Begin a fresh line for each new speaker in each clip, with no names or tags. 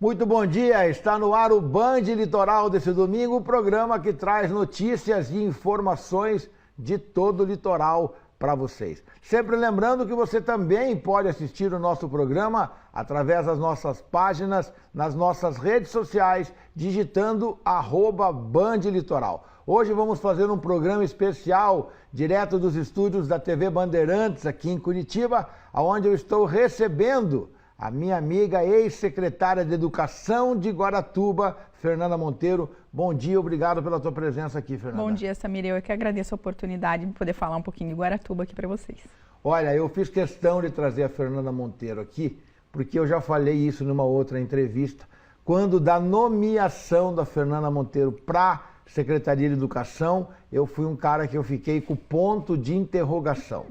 Muito bom dia, está no ar o Band Litoral desse domingo, o programa que traz notícias e informações de todo o litoral para vocês. Sempre lembrando que você também pode assistir o nosso programa através das nossas páginas, nas nossas redes sociais, digitando @BandLitoral. Hoje vamos fazer um programa especial direto dos estúdios da TV Bandeirantes aqui em Curitiba, onde eu estou recebendo a minha amiga ex-secretária de Educação de Guaratuba, Fernanda Monteiro. Bom dia, obrigado pela tua presença aqui, Fernanda.
Bom dia, Samir. Eu que agradeço a oportunidade de poder falar um pouquinho de Guaratuba aqui para vocês.
Olha, eu fiz questão de trazer a Fernanda Monteiro aqui, porque eu já falei isso numa outra entrevista, quando da nomeação da Fernanda Monteiro para Secretaria de Educação, eu fui um cara que eu fiquei com ponto de interrogação.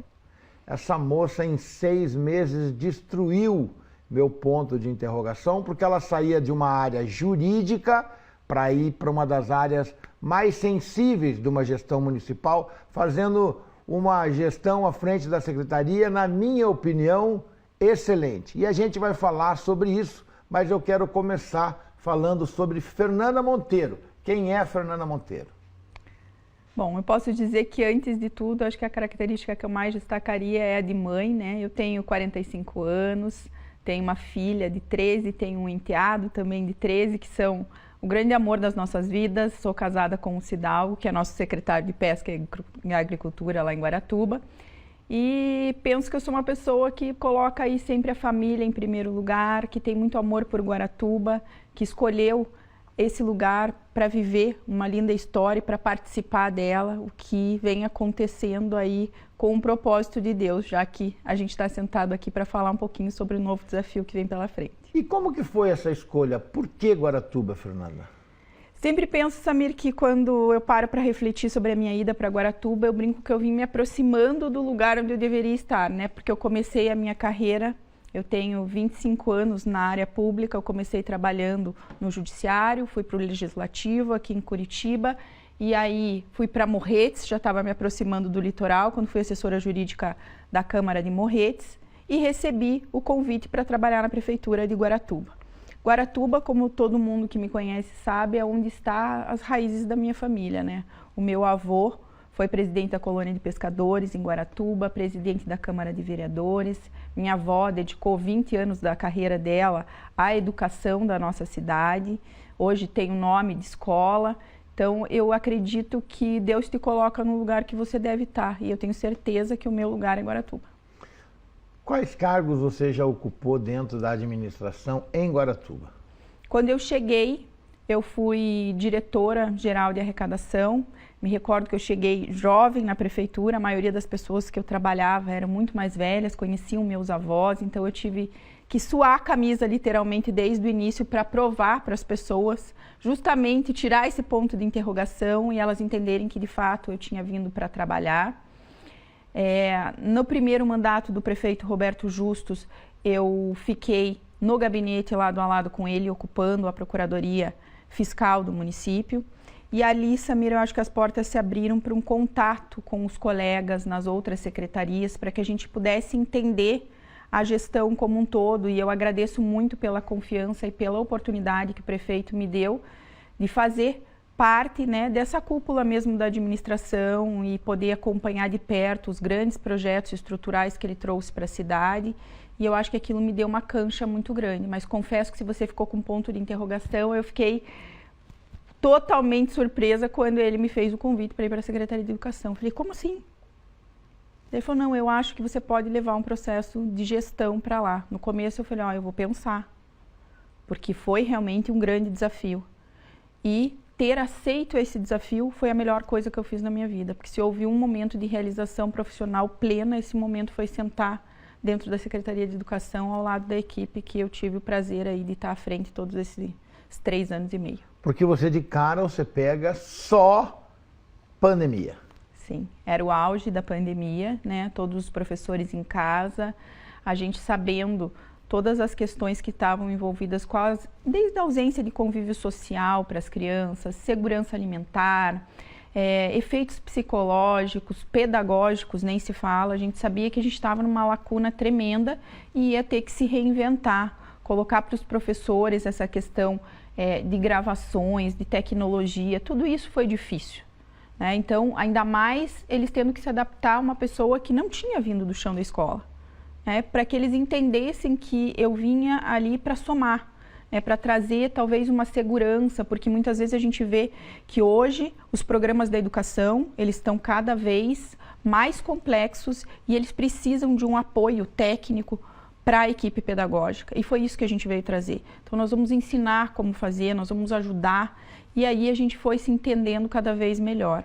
Essa moça em 6 meses destruiu meu ponto de interrogação, porque ela saía de uma área jurídica para ir para uma das áreas mais sensíveis de uma gestão municipal, fazendo uma gestão à frente da secretaria, na minha opinião, excelente. E a gente vai falar sobre isso, mas eu quero começar falando sobre Fernanda Monteiro. Quem é Fernanda Monteiro?
Bom, eu posso dizer que antes de tudo, acho que a característica que eu mais destacaria é a de mãe, né? Eu tenho 45 anos, tenho uma filha de 13, tenho um enteado também de 13, que são o grande amor das nossas vidas. Sou casada com o Cidalgo, que é nosso secretário de Pesca e Agricultura lá em Guaratuba. E penso que eu sou uma pessoa que coloca aí sempre a família em primeiro lugar, que tem muito amor por Guaratuba, que escolheu esse lugar para viver uma linda história e para participar dela, o que vem acontecendo aí com o propósito de Deus, já que a gente está sentado aqui para falar um pouquinho sobre o novo desafio que vem pela frente.
E como que foi essa escolha? Por que Guaratuba, Fernanda?
Sempre penso, Samir, que quando eu paro para refletir sobre a minha ida para Guaratuba, eu brinco que eu vim me aproximando do lugar onde eu deveria estar, né? Porque eu comecei a minha carreira, eu tenho 25 anos na área pública, eu comecei trabalhando no Judiciário, fui para o Legislativo aqui em Curitiba, e aí fui para Morretes, já estava me aproximando do litoral, quando fui assessora jurídica da Câmara de Morretes, e recebi o convite para trabalhar na Prefeitura de Guaratuba. Guaratuba, como todo mundo que me conhece sabe, é onde estão as raízes da minha família, né? O meu avô foi presidente da Colônia de Pescadores em Guaratuba, presidente da Câmara de Vereadores. Minha avó dedicou 20 anos da carreira dela à educação da nossa cidade. Hoje tem o nome de escola. Então, eu acredito que Deus te coloca no lugar que você deve estar. E eu tenho certeza que o meu lugar é Guaratuba.
Quais cargos você já ocupou dentro da administração em Guaratuba?
Quando eu cheguei, eu fui diretora-geral de arrecadação. Me recordo que eu cheguei jovem na prefeitura, a maioria das pessoas que eu trabalhava eram muito mais velhas, conheciam meus avós, então eu tive que suar a camisa literalmente desde o início para provar para as pessoas, justamente tirar esse ponto de interrogação e elas entenderem que de fato eu tinha vindo para trabalhar. No primeiro mandato do prefeito Roberto Justus, eu fiquei no gabinete lado a lado com ele, ocupando a Procuradoria Fiscal do município. E ali, Samir, eu acho que as portas se abriram para um contato com os colegas nas outras secretarias, para que a gente pudesse entender a gestão como um todo. E eu agradeço muito pela confiança e pela oportunidade que o prefeito me deu de fazer parte, né, dessa cúpula mesmo da administração e poder acompanhar de perto os grandes projetos estruturais que ele trouxe para a cidade. E eu acho que aquilo me deu uma cancha muito grande. Mas confesso que se você ficou com ponto de interrogação, eu fiquei totalmente surpresa quando ele me fez o convite para ir para a Secretaria de Educação. Falei, como assim? Ele falou, não, eu acho que você pode levar um processo de gestão para lá. No começo eu falei, eu vou pensar, porque foi realmente um grande desafio. E ter aceito esse desafio foi a melhor coisa que eu fiz na minha vida, porque se houve um momento de realização profissional plena, esse momento foi sentar dentro da Secretaria de Educação ao lado da equipe que eu tive o prazer aí de estar à frente todos esses 3 anos e meio.
Porque você de cara, você pega só pandemia.
Sim, era o auge da pandemia, né? Todos os professores em casa, a gente sabendo todas as questões que estavam envolvidas desde a ausência de convívio social para as crianças, segurança alimentar, efeitos psicológicos, pedagógicos, nem se fala. A gente sabia que a gente estava numa lacuna tremenda e ia ter que se reinventar colocar para os professores essa questão de gravações, de tecnologia, tudo isso foi difícil. Né? Então, ainda mais eles tendo que se adaptar a uma pessoa que não tinha vindo do chão da escola. Né? Para que eles entendessem que eu vinha ali para somar, né? Para trazer talvez uma segurança, porque muitas vezes a gente vê que hoje os programas da educação, eles estão cada vez mais complexos e eles precisam de um apoio técnico para a equipe pedagógica. E foi isso que a gente veio trazer. Então, nós vamos ensinar como fazer, nós vamos ajudar, e aí a gente foi se entendendo cada vez melhor.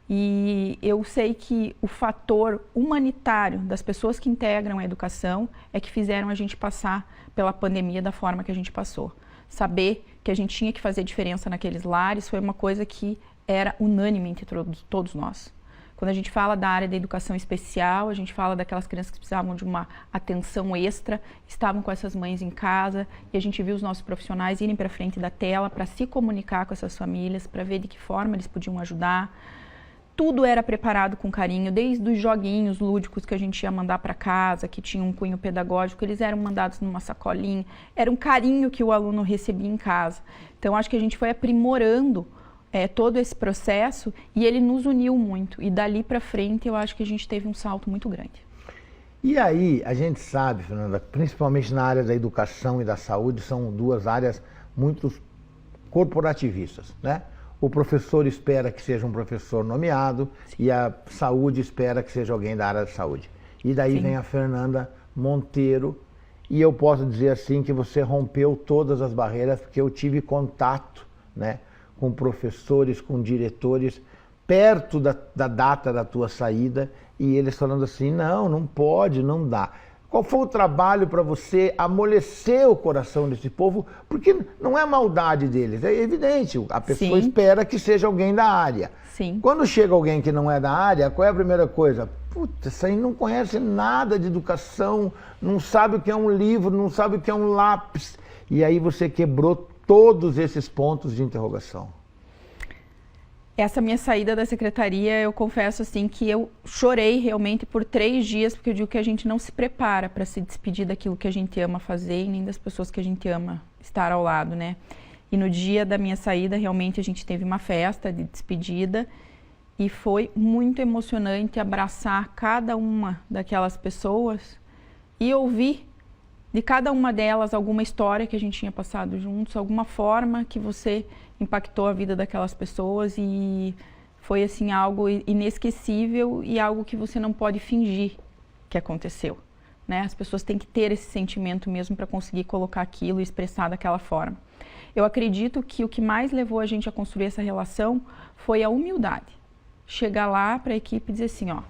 E eu sei que o fator humanitário das pessoas que integram a educação é que fizeram a gente passar pela pandemia da forma que a gente passou. Saber que a gente tinha que fazer diferença naqueles lares foi uma coisa que era unânime entre todos nós. Quando a gente fala da área da educação especial, a gente fala daquelas crianças que precisavam de uma atenção extra, estavam com essas mães em casa, e a gente viu os nossos profissionais irem para frente da tela para se comunicar com essas famílias, para ver de que forma eles podiam ajudar. Tudo era preparado com carinho, desde os joguinhos lúdicos que a gente ia mandar para casa, que tinham um cunho pedagógico, eles eram mandados numa sacolinha, era um carinho que o aluno recebia em casa. Então, acho que a gente foi aprimorando todo esse processo e ele nos uniu muito. E dali para frente eu acho que a gente teve um salto muito grande.
E aí, a gente sabe, Fernanda, principalmente na área da educação e da saúde, são duas áreas muito corporativistas, né? O professor espera que seja um professor nomeado. Sim. E a saúde espera que seja alguém da área da saúde. E daí Sim. vem a Fernanda Monteiro, e eu posso dizer assim que você rompeu todas as barreiras, porque eu tive contato, né, com professores, com diretores, perto da data da tua saída, e eles falando assim, não pode, não dá. Qual foi o trabalho para você amolecer o coração desse povo? Porque não é maldade deles, é evidente, a pessoa Sim. espera que seja alguém da área.
Sim.
Quando chega alguém que não é da área, qual é a primeira coisa? Putz, isso aí não conhece nada de educação, não sabe o que é um livro, não sabe o que é um lápis. E aí você quebrou todos esses pontos de interrogação.
Essa minha saída da secretaria, eu confesso assim que eu chorei realmente por 3 dias, porque eu digo que a gente não se prepara para se despedir daquilo que a gente ama fazer e nem das pessoas que a gente ama estar ao lado, né? E no dia da minha saída, realmente a gente teve uma festa de despedida e foi muito emocionante abraçar cada uma daquelas pessoas e ouvir de cada uma delas alguma história que a gente tinha passado juntos, alguma forma que você impactou a vida daquelas pessoas, e foi assim algo inesquecível e algo que você não pode fingir que aconteceu, né? As pessoas têm que ter esse sentimento mesmo para conseguir colocar aquilo e expressar daquela forma. Eu acredito que o que mais levou a gente a construir essa relação foi a humildade. Chegar lá para a equipe e dizer assim, ó,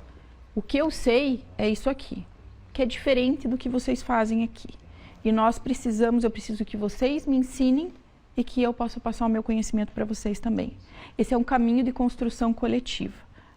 o que eu sei é isso aqui, que é diferente do que vocês fazem aqui. E eu preciso que vocês me ensinem e que eu possa passar o meu conhecimento para vocês também. Esse é um caminho de construção coletiva.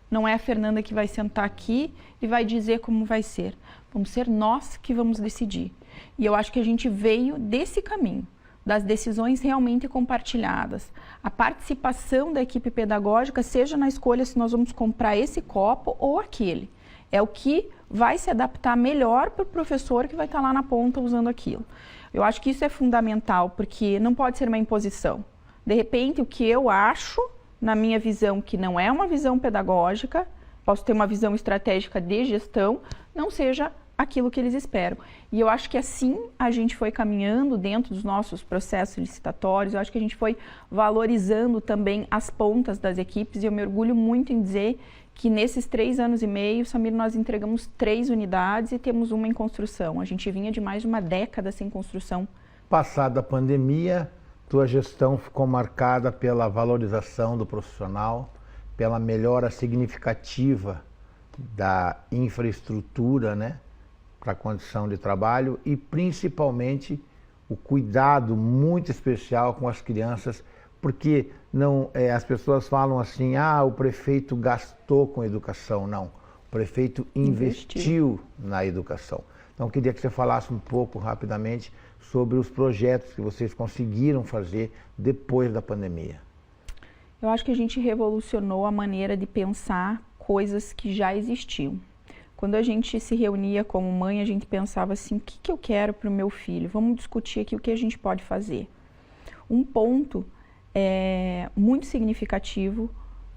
Não é a Fernanda que vai sentar aqui e vai dizer como vai ser. Vamos ser nós que vamos decidir. E eu acho que a gente veio desse caminho, das decisões realmente compartilhadas. A participação da equipe pedagógica, seja na escolha se nós vamos comprar esse copo ou aquele. É o que vai se adaptar melhor para o professor que vai estar lá na ponta usando aquilo. Eu acho que isso é fundamental, porque não pode ser uma imposição. De repente, o que eu acho, na minha visão, que não é uma visão pedagógica, posso ter uma visão estratégica de gestão, não seja aquilo que eles esperam. E eu acho que assim a gente foi caminhando dentro dos nossos processos licitatórios, eu acho que a gente foi valorizando também as pontas das equipes, e eu me orgulho muito em dizer que nesses 3 anos e meio, Samir, nós entregamos 3 unidades e temos uma em construção. A gente vinha de mais de uma década sem construção.
Passada a pandemia, tua gestão ficou marcada pela valorização do profissional, pela melhora significativa da infraestrutura, né, para a condição de trabalho, e principalmente o cuidado muito especial com as crianças, porque as pessoas falam assim, o prefeito gastou com educação. Não, o prefeito investiu na educação. Então, eu queria que você falasse um pouco rapidamente sobre os projetos que vocês conseguiram fazer depois da pandemia.
Eu acho que a gente revolucionou a maneira de pensar coisas que já existiam. Quando a gente se reunia como mãe, a gente pensava assim, o que eu quero para o meu filho? Vamos discutir aqui o que a gente pode fazer. Um ponto muito significativo,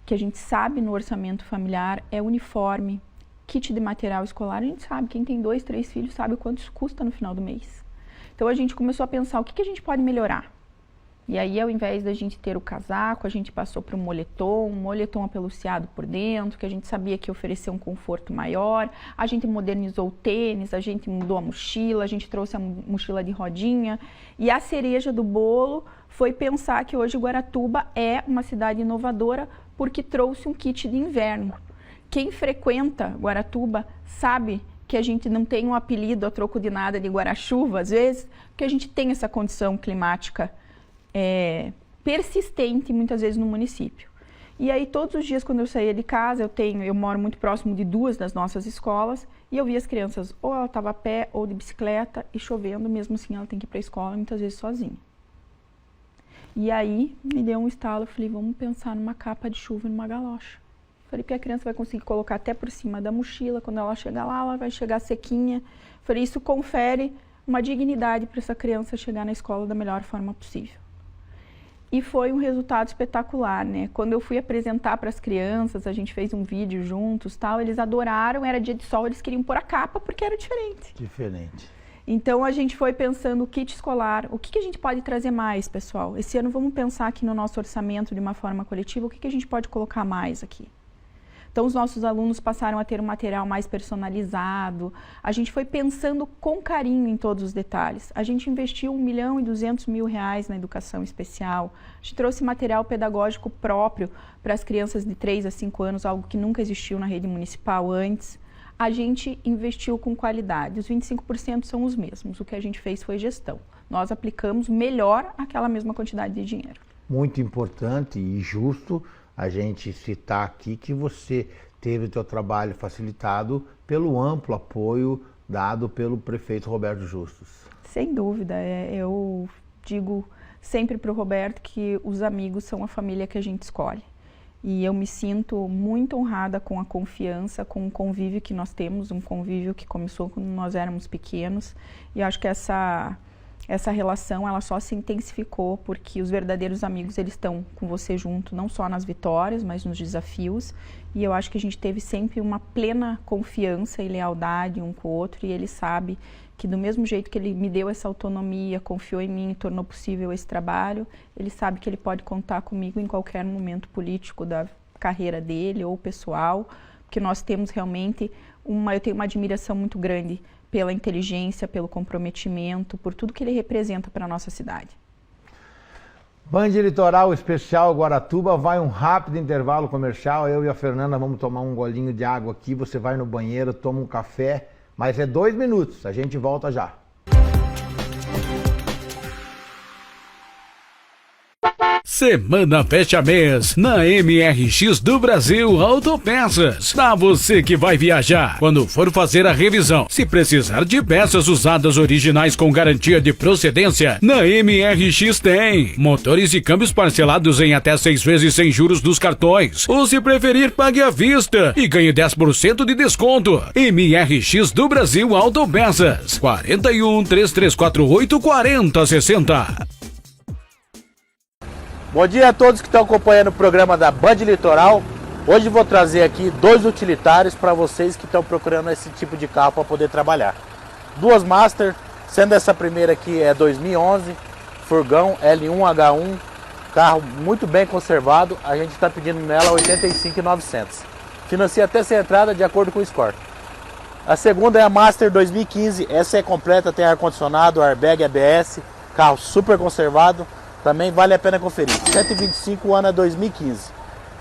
que a gente sabe no orçamento familiar, é uniforme, kit de material escolar. A gente sabe, quem tem 2, 3 filhos sabe quanto isso custa no final do mês. Então a gente começou a pensar o que a gente pode melhorar. E aí, ao invés da gente ter o casaco, a gente passou para um moletom apeluciado por dentro, que a gente sabia que oferecia um conforto maior. A gente modernizou o tênis, a gente mudou a mochila, a gente trouxe a mochila de rodinha. E a cereja do bolo foi pensar que hoje Guaratuba é uma cidade inovadora porque trouxe um kit de inverno. Quem frequenta Guaratuba sabe que a gente não tem um apelido a troco de nada de Guarachuva, às vezes, porque a gente tem essa condição climática persistente muitas vezes no município. E aí todos os dias quando eu saía de casa, eu moro muito próximo de 2 das nossas escolas, e eu via as crianças, ou ela estava a pé ou de bicicleta, e chovendo, mesmo assim ela tem que ir para a escola muitas vezes sozinha. E aí me deu um estalo, eu falei, vamos pensar numa capa de chuva e numa galocha. Falei, porque a criança vai conseguir colocar até por cima da mochila, quando ela chegar lá, ela vai chegar sequinha. Falei, isso confere uma dignidade para essa criança chegar na escola da melhor forma possível. E foi um resultado espetacular, né? Quando eu fui apresentar para as crianças, a gente fez um vídeo juntos, tal, eles adoraram, era dia de sol, eles queriam pôr a capa porque era diferente.
Diferente.
Então a gente foi pensando o kit escolar, o que a gente pode trazer mais, pessoal? Esse ano vamos pensar aqui no nosso orçamento de uma forma coletiva, o que a gente pode colocar mais aqui? Então os nossos alunos passaram a ter um material mais personalizado, a gente foi pensando com carinho em todos os detalhes. A gente investiu R$1.200.000 na educação especial, a gente trouxe material pedagógico próprio para as crianças de 3 a 5 anos, algo que nunca existiu na rede municipal antes. A gente investiu com qualidade, os 25% são os mesmos, o que a gente fez foi gestão. Nós aplicamos melhor aquela mesma quantidade de dinheiro.
Muito importante e justo a gente citar aqui que você teve o seu trabalho facilitado pelo amplo apoio dado pelo prefeito Roberto Justus.
Sem dúvida, eu digo sempre para o Roberto que os amigos são a família que a gente escolhe. E eu me sinto muito honrada com a confiança, com o convívio que nós temos, um convívio que começou quando nós éramos pequenos. E acho que essa relação ela só se intensificou porque os verdadeiros amigos eles estão com você junto, não só nas vitórias, mas nos desafios. E eu acho que a gente teve sempre uma plena confiança e lealdade um com o outro, e ele sabe que do mesmo jeito que ele me deu essa autonomia, confiou em mim e tornou possível esse trabalho, ele sabe que ele pode contar comigo em qualquer momento político da carreira dele ou pessoal, porque nós temos realmente eu tenho uma admiração muito grande pela inteligência, pelo comprometimento, por tudo que ele representa para a nossa cidade.
Band Litoral Especial Guaratuba, vai um rápido intervalo comercial, eu e a Fernanda vamos tomar um golinho de água aqui, você vai no banheiro, toma um café, mas é 2 minutos, a gente volta já.
Semana fecha mês na MRX do Brasil Autopeças. Pra você que vai viajar, quando for fazer a revisão, se precisar de peças usadas originais com garantia de procedência, na MRX tem. Motores e câmbios parcelados em até 6 vezes sem juros dos cartões. Ou se preferir, pague à vista e ganhe 10% de desconto. MRX do Brasil Autopeças. 41 3348 4060.
Bom dia a todos que estão acompanhando o programa da Band Litoral. Hoje vou trazer aqui 2 utilitários para vocês que estão procurando esse tipo de carro para poder trabalhar. 2 Master, sendo essa primeira aqui é 2011, furgão L1H1, carro muito bem conservado, a gente está pedindo nela 85.900. Financia até sem entrada de acordo com o score. A segunda é a Master 2015, essa é completa, tem ar-condicionado, airbag, ABS, carro super conservado. Também vale a pena conferir. 125, o ano é 2015.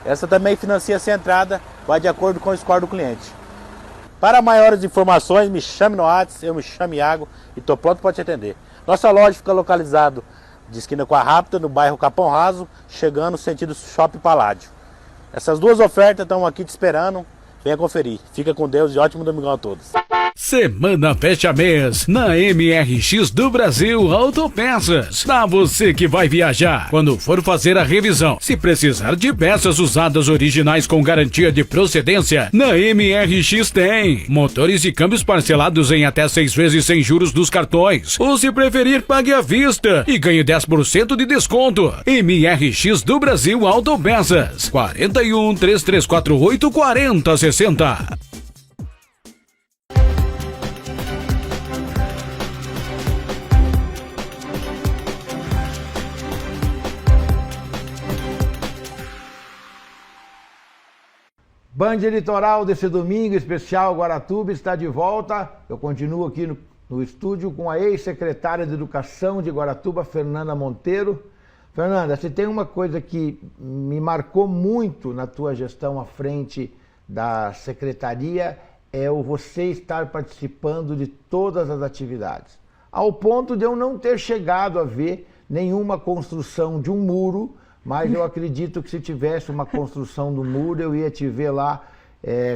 Essa também financia sem entrada, vai de acordo com o score do cliente. Para maiores informações, me chame no WhatsApp, eu me chamo Iago e estou pronto para te atender. Nossa loja fica localizado de esquina com a Rápida, no bairro Capão Raso, chegando sentido Shopping Paládio. Essas 2 ofertas estão aqui te esperando, venha conferir. Fica com Deus e ótimo domingão a todos.
Semana fecha mês na MRX do Brasil Autopeças. Pra você que vai viajar, quando for fazer a revisão, se precisar de peças usadas originais com garantia de procedência, na MRX tem. Motores e câmbios parcelados em até 6 vezes sem juros dos cartões. Ou se preferir, pague à vista e ganhe 10% de desconto. MRX do Brasil Autopeças. 41 3348 4060.
Band Litoral desse domingo especial Guaratuba está de volta. Eu continuo aqui no estúdio com a ex-secretária de Educação de Guaratuba, Fernanda Monteiro. Fernanda, se tem uma coisa que me marcou muito na tua gestão à frente da secretaria, é o você estar participando de todas as atividades. Ao ponto de eu não ter chegado a ver nenhuma construção de um muro, mas eu acredito que se tivesse uma construção do muro, eu ia te ver lá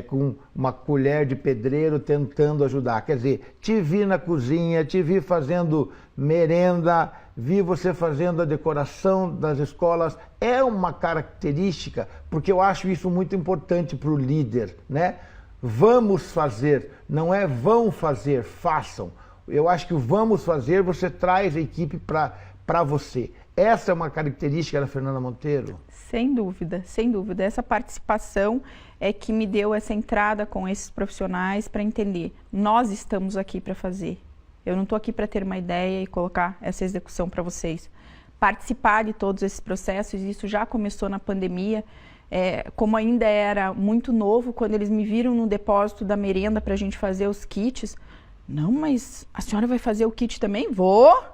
com uma colher de pedreiro tentando ajudar. Quer dizer, te vi na cozinha, te vi fazendo merenda, vi você fazendo a decoração das escolas. É uma característica, porque eu acho isso muito importante para o líder, né? Vamos fazer, não é vão fazer, façam. Eu acho que o vamos fazer, você traz a equipe para você. Essa é uma característica da Fernanda Monteiro?
Sem dúvida, sem dúvida. Essa participação é que me deu essa entrada com esses profissionais para entender. Nós estamos aqui para fazer. Eu não estou aqui para ter uma ideia e colocar essa execução para vocês. Participar de todos esses processos, isso já começou na pandemia. Como ainda era muito novo, quando eles me viram no depósito da merenda para a gente fazer os kits. Não, mas a senhora vai fazer o kit também? Vou!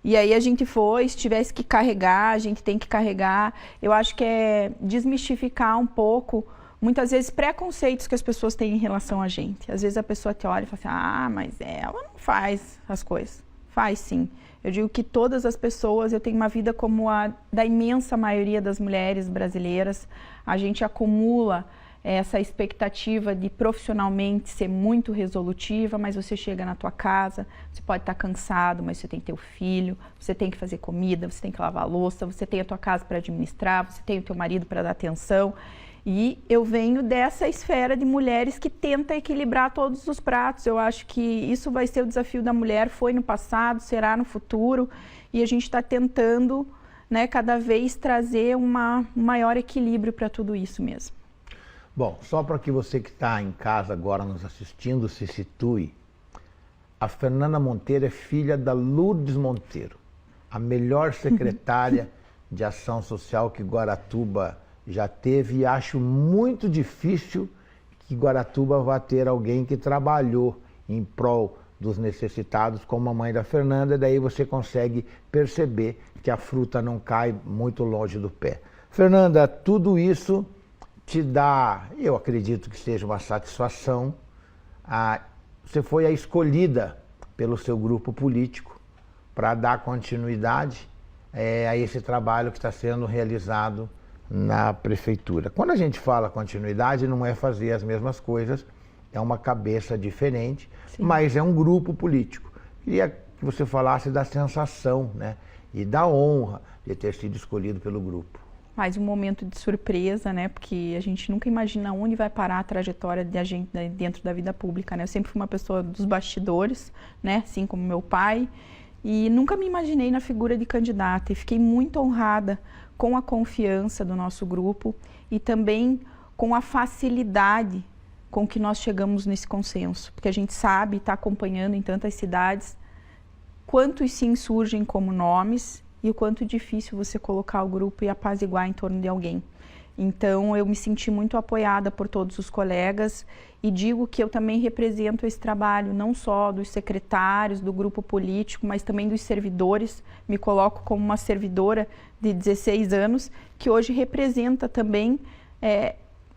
E aí a gente foi, se tivesse que carregar, a gente tem que carregar. Eu acho que é desmistificar um pouco, muitas vezes, preconceitos que as pessoas têm em relação a gente. Às vezes a pessoa te olha e fala assim, mas ela não faz as coisas. Faz sim. Eu digo que todas as pessoas, eu tenho uma vida como a da imensa maioria das mulheres brasileiras. A gente acumula essa expectativa de profissionalmente ser muito resolutiva, mas você chega na tua casa, você pode estar cansado, mas você tem teu filho, você tem que fazer comida, você tem que lavar a louça, você tem a tua casa para administrar, você tem o teu marido para dar atenção. E eu venho dessa esfera de mulheres que tenta equilibrar todos os pratos. Eu acho que isso vai ser o desafio da mulher, foi no passado, será no futuro, e a gente está tentando, né, cada vez trazer um maior equilíbrio para tudo isso mesmo.
Bom, só para que você que está em casa agora nos assistindo se situe, a Fernanda Monteiro é filha da Lourdes Monteiro, a melhor secretária de ação social que Guaratuba já teve, e acho muito difícil que Guaratuba vá ter alguém que trabalhou em prol dos necessitados como a mãe da Fernanda, e daí você consegue perceber que a fruta não cai muito longe do pé. Fernanda, tudo isso te dá, eu acredito que seja uma satisfação. Você foi a escolhida pelo seu grupo político para dar continuidade a esse trabalho que está sendo realizado na prefeitura. Quando a gente fala continuidade, não é fazer as mesmas coisas, é uma cabeça diferente, sim, mas é um grupo político. Queria que você falasse da sensação, né, e da honra de ter sido escolhido pelo grupo.
Mais um momento de surpresa, né? Porque a gente nunca imagina onde vai parar a trajetória de a gente dentro da vida pública, né? Eu sempre fui uma pessoa dos bastidores, né? Assim como meu pai, e nunca me imaginei na figura de candidata. E fiquei muito honrada com a confiança do nosso grupo e também com a facilidade com que nós chegamos nesse consenso, porque a gente sabe, está acompanhando em tantas cidades, quantos sim surgem como nomes e o quanto difícil você colocar o grupo e apaziguar em torno de alguém. Então, eu me senti muito apoiada por todos os colegas e digo que eu também represento esse trabalho, não só dos secretários, do grupo político, mas também dos servidores. Me coloco como uma servidora de 16 anos, que hoje representa também,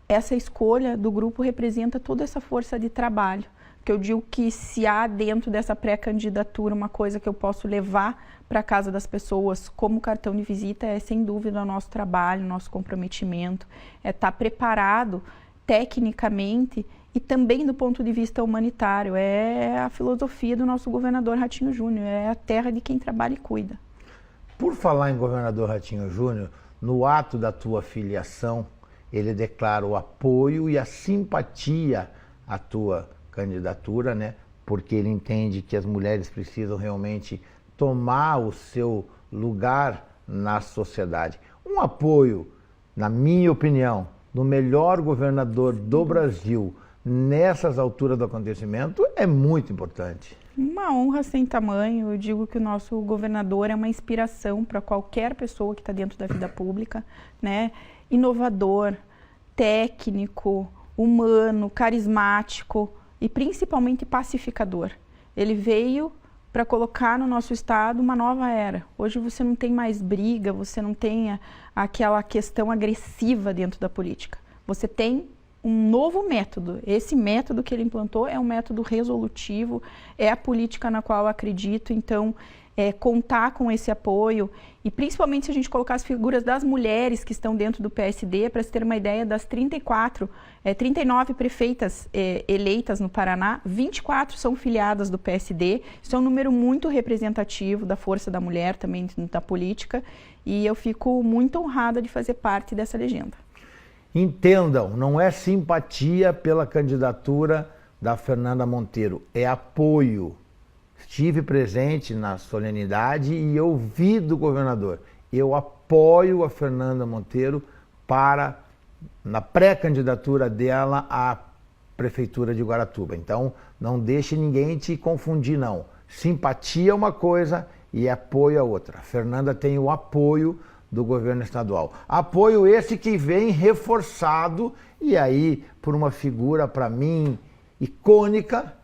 essa escolha do grupo representa toda essa força de trabalho. Que eu digo que se há dentro dessa pré-candidatura uma coisa que eu posso levar para a casa das pessoas como cartão de visita, é sem dúvida o nosso trabalho, o nosso comprometimento, é estar preparado tecnicamente e também do ponto de vista humanitário. É a filosofia do nosso governador Ratinho Júnior, é a terra de quem trabalha e cuida.
Por falar em governador Ratinho Júnior, no ato da tua filiação, ele declara o apoio e a simpatia à tua candidatura, né? Porque ele entende que as mulheres precisam realmente tomar o seu lugar na sociedade. Um apoio, na minha opinião, do melhor governador do Brasil nessas alturas do acontecimento é muito importante.
Uma honra sem tamanho. Eu digo que o nosso governador é uma inspiração para qualquer pessoa que está dentro da vida pública, né? Inovador, técnico, humano, carismático e principalmente pacificador. Ele veio para colocar no nosso estado uma nova era. Hoje você não tem mais briga, você não tem aquela questão agressiva dentro da política. Você tem um novo método. Esse método que ele implantou é um método resolutivo, é a política na qual eu acredito. Então, contar com esse apoio e principalmente se a gente colocar as figuras das mulheres que estão dentro do PSD, para se ter uma ideia, das 39 prefeitas eleitas no Paraná, 24 são filiadas do PSD. Isso é um número muito representativo da força da mulher também da política, e eu fico muito honrada de fazer parte dessa legenda.
Entendam, não é simpatia pela candidatura da Fernanda Monteiro, é apoio. Estive presente na solenidade e eu vi do governador. Eu apoio a Fernanda Monteiro na pré-candidatura dela à Prefeitura de Guaratuba. Então, não deixe ninguém te confundir, não. Simpatia é uma coisa e apoio é outra. A Fernanda tem o apoio do governo estadual. Apoio esse que vem reforçado, e aí, por uma figura, para mim, icônica.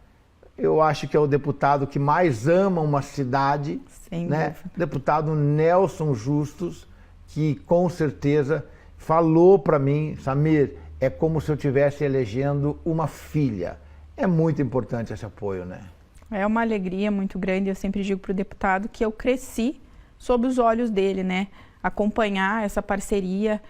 Eu acho que é o deputado que mais ama uma cidade, né? Deputado Nelson Justus, que com certeza falou para mim: Samir, é como se eu estivesse elegendo uma filha. É muito importante esse apoio, né?
É uma alegria muito grande. Eu sempre digo para o deputado que eu cresci sob os olhos dele, né? Acompanhar essa parceria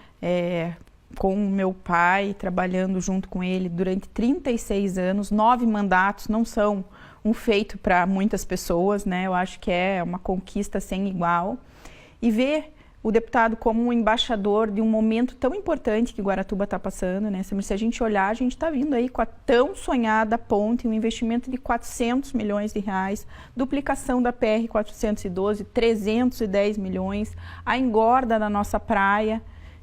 com o meu pai, trabalhando junto com ele durante 36 anos, 9 mandatos, não são um feito para muitas pessoas, né? Eu acho que é uma conquista sem igual. E ver o deputado como um embaixador de um momento tão importante que Guaratuba está passando, né? Se a gente olhar, a gente está vindo aí com a tão sonhada ponte, um investimento de 400 milhões de reais, duplicação da PR-412, 310 milhões, a engorda da nossa praia,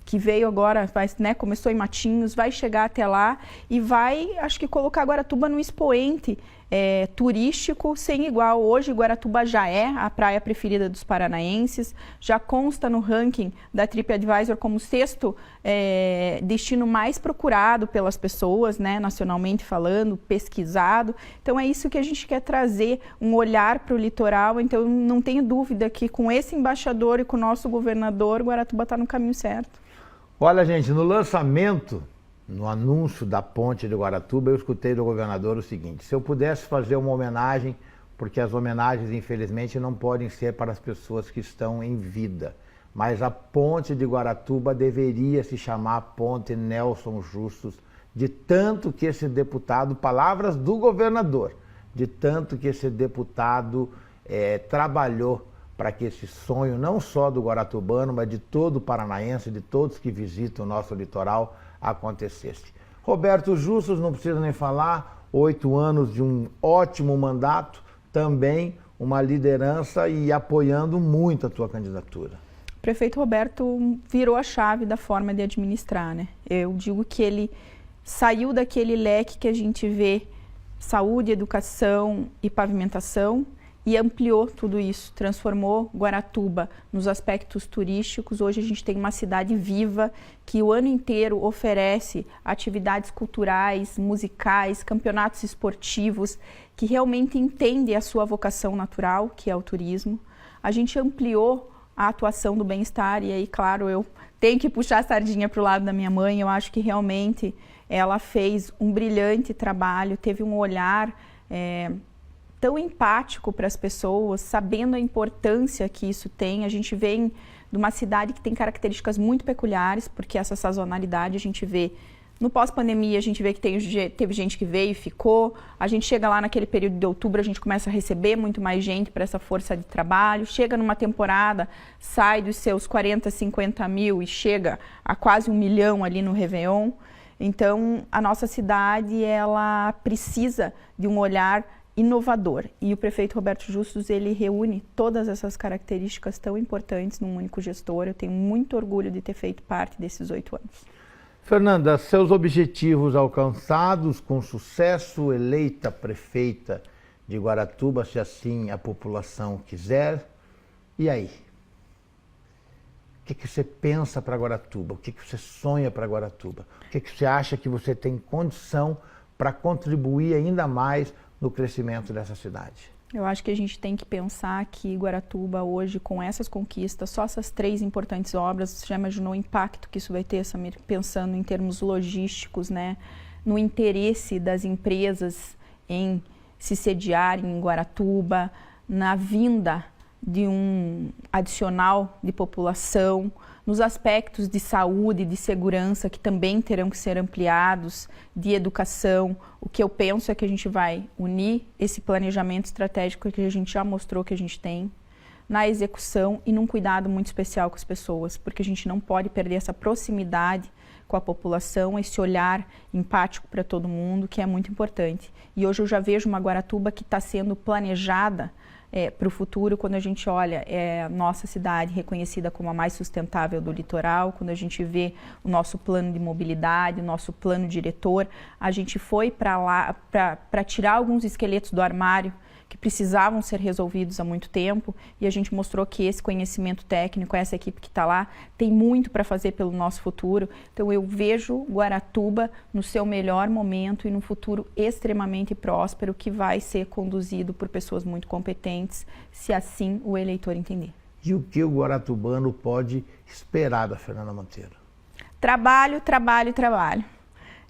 que veio agora, começou em Matinhos, vai chegar até lá e vai, acho que, colocar Guaratuba num expoente turístico sem igual. Hoje, Guaratuba já é a praia preferida dos paranaenses, já consta no ranking da TripAdvisor como o 6º destino mais procurado pelas pessoas, né, nacionalmente falando, pesquisado. Então, é isso que a gente quer trazer, um olhar para o litoral. Então, não tenho dúvida que com esse embaixador e com o nosso governador, Guaratuba está no caminho certo.
Olha, gente, no lançamento, no anúncio da ponte de Guaratuba, eu escutei do governador o seguinte: se eu pudesse fazer uma homenagem, porque as homenagens, infelizmente, não podem ser para as pessoas que estão em vida, mas a ponte de Guaratuba deveria se chamar Ponte Nelson Justus, de tanto que esse deputado, palavras do governador, de tanto que esse deputado trabalhou para que esse sonho, não só do guaratubano, mas de todo o paranaense, de todos que visitam o nosso litoral, acontecesse. Roberto Justus, não precisa nem falar, 8 anos de um ótimo mandato, também uma liderança e apoiando muito a tua candidatura.
O prefeito Roberto virou a chave da forma de administrar, né? Eu digo que ele saiu daquele leque que a gente vê saúde, educação e pavimentação, e ampliou tudo isso, transformou Guaratuba nos aspectos turísticos. Hoje a gente tem uma cidade viva que o ano inteiro oferece atividades culturais, musicais, campeonatos esportivos, que realmente entende a sua vocação natural, que é o turismo. A gente ampliou a atuação do bem-estar e aí, claro, eu tenho que puxar a sardinha para o lado da minha mãe. Eu acho que realmente ela fez um brilhante trabalho, teve um olhar tão empático para as pessoas, sabendo a importância que isso tem. A gente vem de uma cidade que tem características muito peculiares, porque essa sazonalidade a gente vê No pós-pandemia, a gente vê que teve gente que veio e ficou. A gente chega lá naquele período de outubro, a gente começa a receber muito mais gente para essa força de trabalho. Chega numa temporada, sai dos seus 40, 50 mil e chega a quase 1 milhão ali no Réveillon. Então, a nossa cidade, ela precisa de um olhar inovador. E o prefeito Roberto Justus, ele reúne todas essas características tão importantes num único gestor. Eu tenho muito orgulho de ter feito parte desses 8 anos.
Fernanda, seus objetivos alcançados com sucesso, eleita prefeita de Guaratuba, se assim a população quiser. E aí? O que você pensa para Guaratuba? O que você sonha para Guaratuba? O que você acha que você tem condição para contribuir ainda mais no crescimento dessa cidade?
Eu acho que a gente tem que pensar que Guaratuba hoje, com essas conquistas, só essas 3 importantes obras, você já imaginou o impacto que isso vai ter, Samir, pensando em termos logísticos, né? No interesse das empresas em se sediarem em Guaratuba, na vinda de um adicional de população, nos aspectos de saúde, de segurança, que também terão que ser ampliados, de educação. O que eu penso é que a gente vai unir esse planejamento estratégico que a gente já mostrou que a gente tem, na execução e num cuidado muito especial com as pessoas, porque a gente não pode perder essa proximidade com a população, esse olhar empático para todo mundo, que é muito importante. E hoje eu já vejo uma Guaratuba que está sendo planejada para o futuro, quando a gente olha a nossa cidade reconhecida como a mais sustentável do litoral, quando a gente vê o nosso plano de mobilidade, o nosso plano diretor, a gente foi para lá para tirar alguns esqueletos do armário que precisavam ser resolvidos há muito tempo, e a gente mostrou que esse conhecimento técnico, essa equipe que está lá, tem muito para fazer pelo nosso futuro. Então eu vejo Guaratuba no seu melhor momento e num futuro extremamente próspero, que vai ser conduzido por pessoas muito competentes, se assim o eleitor entender.
E o que o guaratubano pode esperar da Fernanda Monteiro?
Trabalho, trabalho, trabalho.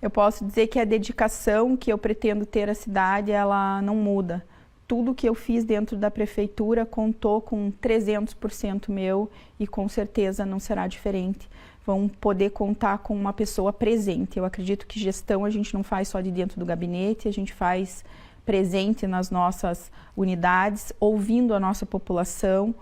Eu posso dizer que a dedicação que eu pretendo ter à cidade, ela não muda. Tudo que eu fiz dentro da prefeitura contou com 300% meu, e com certeza não será diferente. Vão poder contar com uma pessoa presente. Eu acredito que gestão a gente não faz só de dentro do gabinete, a gente faz presente nas nossas unidades, ouvindo a nossa população.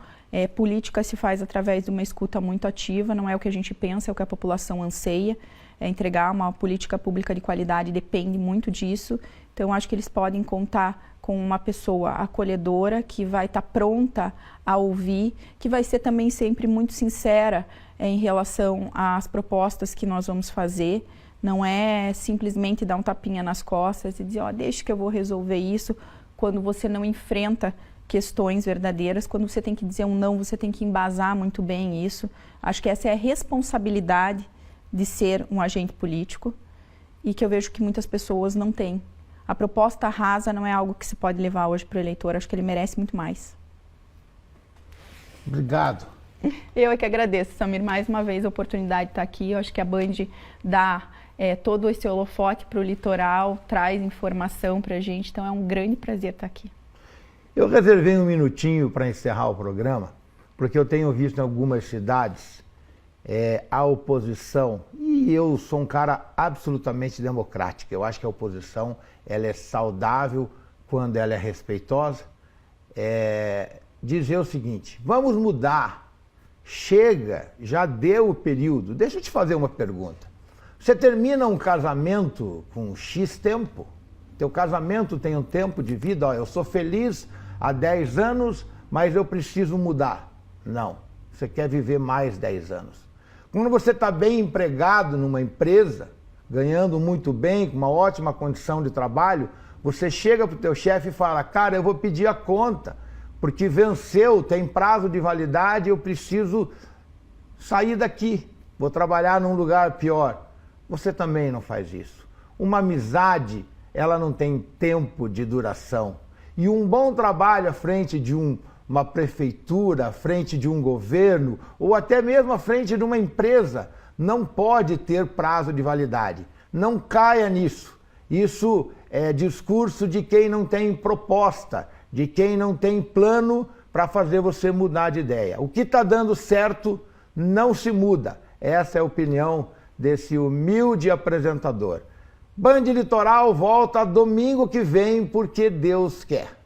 Política se faz através de uma escuta muito ativa, não é o que a gente pensa, é o que a população anseia. Entregar uma política pública de qualidade depende muito disso. Então, acho que eles podem contar com uma pessoa acolhedora, que vai estar pronta a ouvir, que vai ser também sempre muito sincera em relação às propostas que nós vamos fazer. Não é simplesmente dar um tapinha nas costas e dizer, deixa que eu vou resolver isso, quando você não enfrenta questões verdadeiras. Quando você tem que dizer um não, você tem que embasar muito bem isso. Acho que essa é a responsabilidade de ser um agente político, e que eu vejo que muitas pessoas não têm. A proposta rasa não é algo que se pode levar hoje para o eleitor. Acho que ele merece muito mais.
Obrigado.
Eu é que agradeço, Samir, mais uma vez a oportunidade de estar aqui. Eu acho que a Band dá todo esse holofote para o litoral, traz informação para a gente. Então é um grande prazer estar aqui.
Eu reservei um minutinho para encerrar o programa, porque eu tenho visto em algumas cidades a oposição, e eu sou um cara absolutamente democrático. Eu acho que a oposição ela é saudável quando ela é respeitosa. Dizer o seguinte: vamos mudar, chega, já deu o período. Deixa eu te fazer uma pergunta. Você termina um casamento com X tempo? Teu casamento tem um tempo de vida, eu sou feliz há 10 anos, mas eu preciso mudar. Não, você quer viver mais 10 anos. Quando você está bem empregado numa empresa, ganhando muito bem, com uma ótima condição de trabalho, você chega para o teu chefe e fala: cara, eu vou pedir a conta, porque venceu, tem prazo de validade, eu preciso sair daqui, vou trabalhar num lugar pior. Você também não faz isso. Uma amizade, ela não tem tempo de duração. E um bom trabalho à frente de uma prefeitura, à frente de um governo, ou até mesmo à frente de uma empresa, não pode ter prazo de validade. Não caia nisso. Isso é discurso de quem não tem proposta, de quem não tem plano para fazer você mudar de ideia. O que está dando certo não se muda. Essa é a opinião desse humilde apresentador. Band Litoral volta domingo que vem, porque Deus quer.